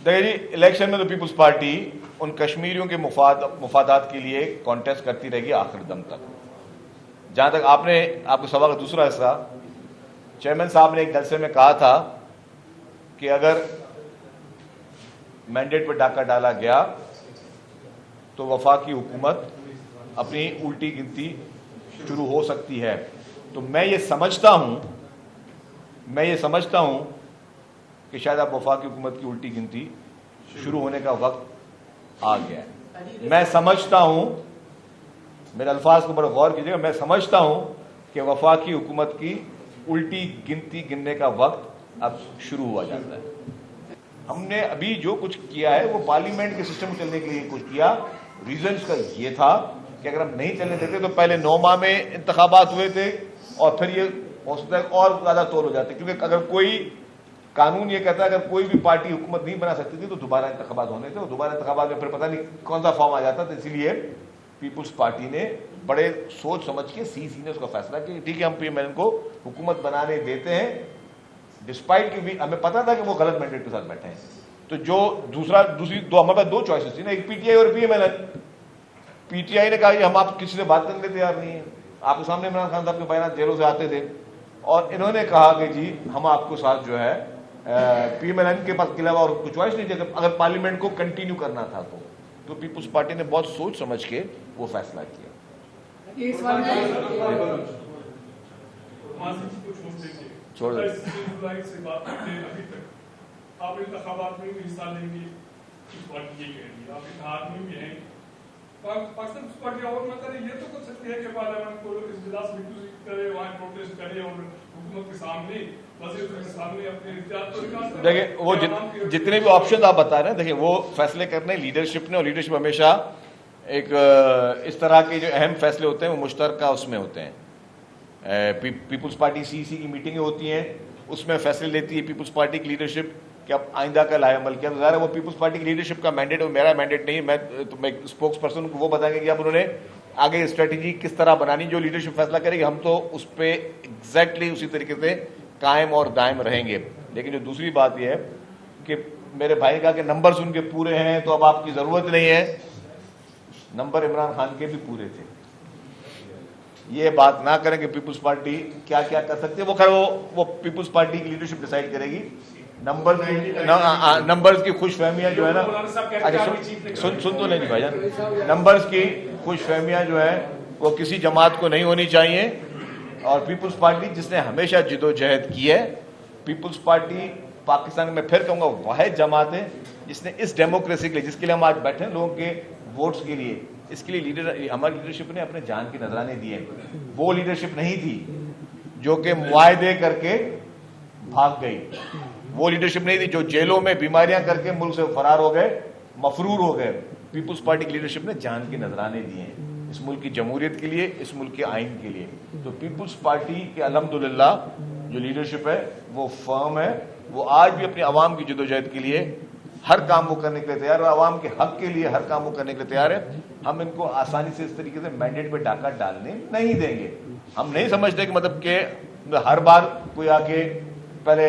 دیکھیے جی، الیکشن میں تو پیپلز پارٹی ان کشمیریوں کے مفادات کے لیے کانٹیسٹ کرتی رہے گی آخر دم تک. جہاں تک آپ کو سوال کا دوسرا حصہ، چیئرمین صاحب نے ایک جلسے میں کہا تھا کہ اگر مینڈیٹ پہ ڈاکہ ڈالا گیا تو وفاقی حکومت اپنی الٹی گنتی شروع ہو سکتی ہے. تو میں یہ سمجھتا ہوں کہ شاید اب وفاقی حکومت کی الٹی گنتی شروع ہونے کا وقت آ گیا ہے. میں سمجھتا ہوں، میرے الفاظ کو بڑا غور کیجیے گا، میں سمجھتا ہوں کہ وفاقی حکومت کی الٹی گنتی گننے کا وقت اب شروع ہوا جاتا ہے. ہم نے ابھی جو کچھ کیا ہے وہ پارلیمنٹ کے سسٹم چلنے کے لیے کچھ کیا. ریزنس کا یہ تھا کہ اگر ہم نہیں چلنے دیتے تو پہلے 9 ماہ میں انتخابات ہوئے تھے اور پھر یہ ہو سکتا ہے اور زیادہ طول ہو جاتے، کیونکہ اگر کوئی قانون یہ کہتا ہے اگر کوئی بھی پارٹی حکومت نہیں بنا سکتی تھی تو دوبارہ انتخابات ہونے تھے، اور دوبارہ انتخابات میں پھر پتہ نہیں کون سا فارم آ جاتا تھا. اسی لیے پیپلز پارٹی نے بڑے سوچ سمجھ کے سی نے اس کا فیصلہ کیا کہ ٹھیک ہے ہم پی ایم ایل کو حکومت بنانے دیتے ہیں، ڈسپائٹ کہ ہمیں پتا تھا کہ وہ غلط مینڈیٹ کے ساتھ بیٹھے ہیں. تو جو دوسری ہمارے پاس 2 چوائسز تھی نا، ایک پی ٹی آئی اور PML. PTI نے کہا کہ ہم آپ کسی سے بات کرنے تیار نہیں ہیں. آپ کے سامنے عمران خان صاحب کے بیانات جیلوں سے آتے تھے، اور انہوں نے کہا کہ جی ہم آپ کو ساتھ جو ہے پی ایم ایل این کے پاس کے علاوہ اور کچھ چوائس نہیں تھی اگر پارلیمنٹ کو کنٹینیو کرنا تھا تو پیپلز پارٹی نے بہت سوچ سمجھ کے وہ فیصلہ کیا. چھوڑ دیں. آپ انتخابات میں بھی حصہ لیں گے، اس پارٹی یہ کہہ رہی ہے، آپ اتحاد میں بھی ہیں. پاکستان پارٹی اور نہ کرے یہ تو کر سکتی ہے کہ پارلیمنٹ کو اجلاس میں کرے، وہاں پروٹیسٹ کرے اور حکومت کے سامنے وزیر کے سامنے اپنے احتیاط کو. دیکھیں وہ جتنے بھی آپشن آپ بتا رہے ہیں، دیکھیں وہ فیصلے کرنے لیڈرشپ نے، اور لیڈرشپ ہمیشہ ایک اس طرح کے جو اہم فیصلے ہوتے ہیں وہ مشترکہ اس میں ہوتے ہیں. پیپلز پارٹی سی کی میٹنگیں ہوتی ہیں، اس میں فیصلے لیتی ہے پیپلز پارٹی کی لیڈرشپ کہ اب آئندہ کا لائحہ عمل کیا. تو ظاہر ہے وہ پیپلز پارٹی کی لیڈرشپ کا مینڈیٹ ہے، میرا مینڈیٹ نہیں ہے. میں اسپوکس پرسن کو وہ بتائیں گے کہ اب انہوں نے آگے اسٹریٹجی کس طرح بنانی، جو لیڈرشپ فیصلہ کرے گی ہم تو اس پہ ایگزیکٹلی اسی طریقے سے قائم اور دائم رہیں گے. لیکن جو دوسری بات یہ ہے کہ میرے بھائی کہا کہ نمبرز ان کے پورے ہیں تو اب آپ کی ضرورت نہیں ہے. نمبر عمران خان کے بھی پورے تھے. یہ بات نہ کریں کہ پیپلز پارٹی کیا کیا کر سکتی ہے، وہ خیر وہ پیپلز پارٹی کی لیڈرشپ ڈیسائیڈ کرے گی. نمبرز کی خوش فہمیاں جو ہے نا، سن تو نہیں بھائی جان، نمبرز کی خوش فہمیاں جو ہے وہ کسی جماعت کو نہیں ہونی چاہیے. اور پیپلز پارٹی جس نے ہمیشہ جد و جہد کی ہے، پیپلز پارٹی پاکستان میں پھر کہوں گا واحد جماعت ہے جس نے اس ڈیموکریسی کے لیے، جس کے لیے ہم آج بیٹھے ہیں لوگوں کے ووٹس کے لیے، اس کے لیے ہماری لیڈرشپ نے اپنے جان کی نذرانے دیے. وہ لیڈرشپ نہیں تھی جو کہ معاہدے کر کے بھاگ گئی، وہ لیڈرشپ نہیں تھی جو جیلوں میں بیماریاں کر کے ملک سے فرار ہو گئے، مفرور ہو گئے. پیپلز پارٹی کی لیڈرشپ نے جان کی نذرانے دیے ہیں اس ملک کی جمہوریت کے لیے، اس ملک کے آئین کے لیے. تو پیپلز پارٹی کے الحمدللہ جو لیڈرشپ ہے وہ فرم ہے، وہ آج بھی اپنی عوام کی جدوجہد کے لیے ہر کام وہ کرنے کے لیے تیار ہے، عوام کے حق کے لیے ہر کام وہ کرنے کے لیے تیار ہے. ہم ان کو آسانی سے اس طریقے سے مینڈیٹ پہ ڈاکہ ڈالنے نہیں دیں گے. ہم نہیں سمجھتے کہ مطلب کہ ہر بار کوئی آ کے پہلے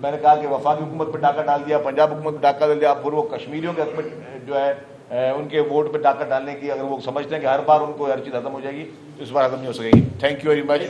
میں نے کہا کہ وفاقی حکومت پہ ڈاکہ ڈال دیا، پنجاب حکومت پہ ڈاکہ ڈال دیا، پھر وہ کشمیریوں کے حق میں جو ہے ان کے ووٹ پہ ڈاکہ ڈالنے کی اگر وہ سمجھتے ہیں کہ ہر بار ان کو ہر چیز ختم ہو جائے گی تو اس بار ختم نہیں ہو سکے گی. Thank you very much.